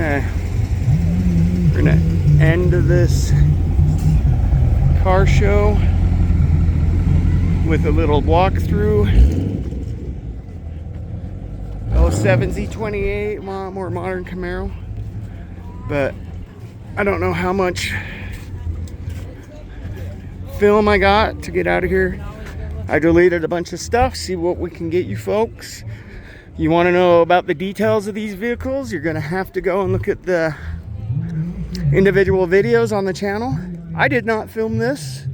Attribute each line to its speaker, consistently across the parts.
Speaker 1: Okay. We're gonna end this car show with a little walkthrough. 07 Z28, more modern Camaro. But I don't know how much film I got to get out of here. I deleted a bunch of stuff, see what we can get you folks. You want to know about the details of these vehicles, you're going to have to go and look at the individual videos on the channel. I did not film this,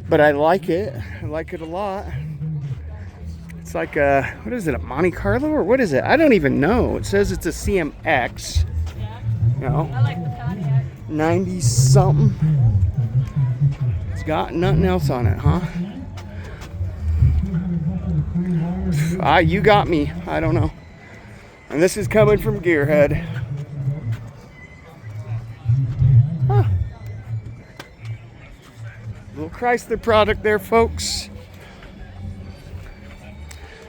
Speaker 1: but I like it. I like it a lot. It's like a, what is it, a Monte Carlo or what is it? I don't even know. It says it's a CMX. You know,
Speaker 2: I like the Pontiac.
Speaker 1: 90 something. It's got nothing else on it, huh? You got me. I don't know. And this is coming from Gearhead. Huh. Little Chrysler product there, folks.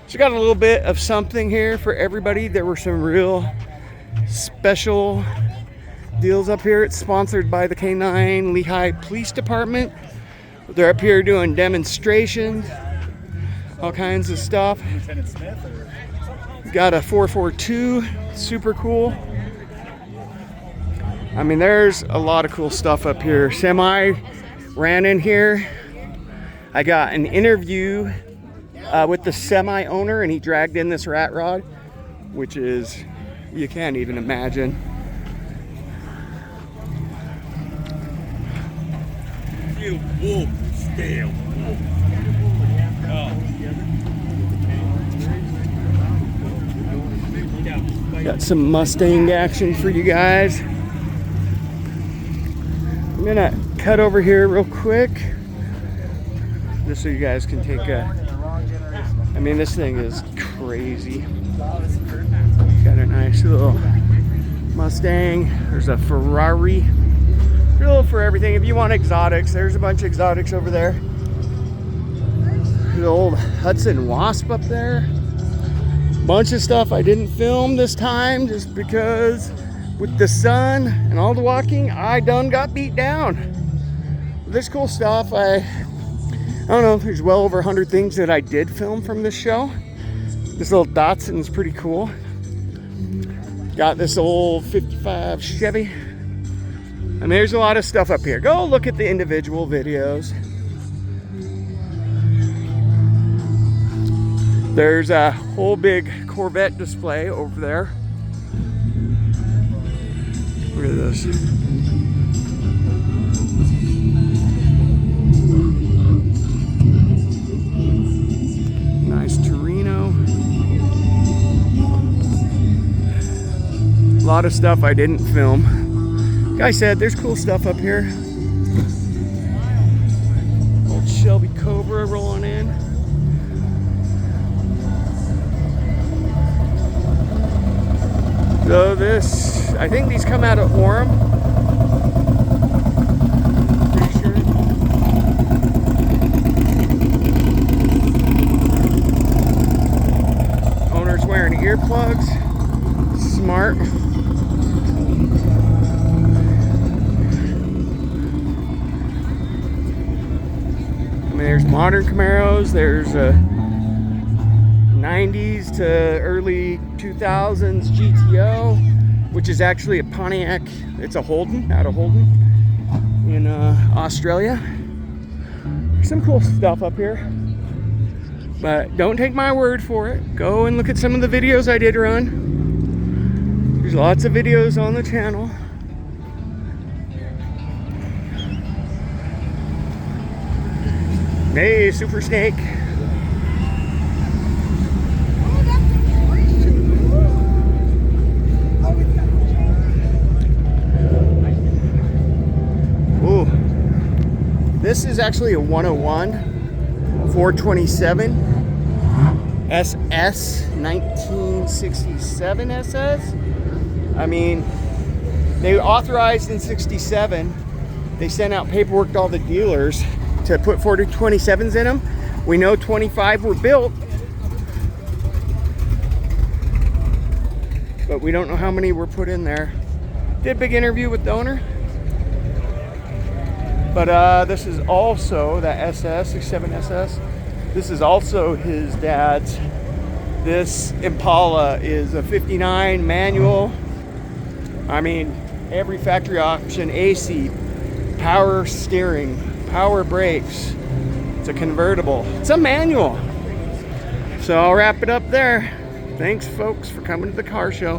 Speaker 1: So got a little bit of something here for everybody. There were some real special deals up here. It's sponsored by the K-9 Lehi Police Department. They're up here doing demonstrations, all kinds of stuff. Got a 442, super cool. I mean, there's a lot of cool stuff up here. Semi ran in here. I got an interview with the semi owner, and he dragged in this rat rod, which is, you can't even imagine. Got some Mustang action for you guys. I'm gonna cut over here real quick, just so you guys can take a, I mean, this thing is crazy. Got a nice little Mustang. There's a Ferrari. Real for everything. If you want exotics, there's a bunch of exotics over there. The old Hudson Wasp up there. Bunch of stuff I didn't film this time just because with the sun and all the walking, I done got beat down. This cool stuff, I don't know, there's well over 100 things that I did film from this show. This little Datsun is pretty cool. Got this old 55 Chevy. And there's a lot of stuff up here. Go look at the individual videos. There's a whole big Corvette display over there. Look at this. Nice Torino. A lot of stuff I didn't film. Like I said, there's cool stuff up here. Old Shelby Cobra rolling in. So this, I think these come out of Orem. Pretty sure. Owner's wearing earplugs. Smart. There's modern Camaros, there's 90s to early 2000s GTO, which is actually a Pontiac. It's a Holden, out of Holden in Australia. There's some cool stuff up here, but don't take my word for it. Go and look at some of the videos I did run. There's lots of videos on the channel. Hey, Super Snake. Ooh. This is actually a 101 427 SS 1967 SS. I mean, they authorized in 67. They sent out paperwork to all the dealers to put 427s in them. We know 25 were built, but we don't know how many were put in there. Did a big interview with the owner. But this is also that SS, 67 SS. This is also his dad's. This Impala is a 59 manual. I mean, every factory option, AC, power steering, power brakes. It's a convertible. It's a manual. So I'll wrap it up there. Thanks, folks, for coming to the car show.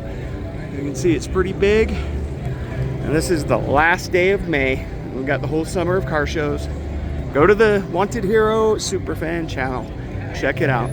Speaker 1: You can see it's pretty big. And this is the last day of May. We've got the whole summer of car shows. Go to the Wanted Hero Superfan channel. Check it out.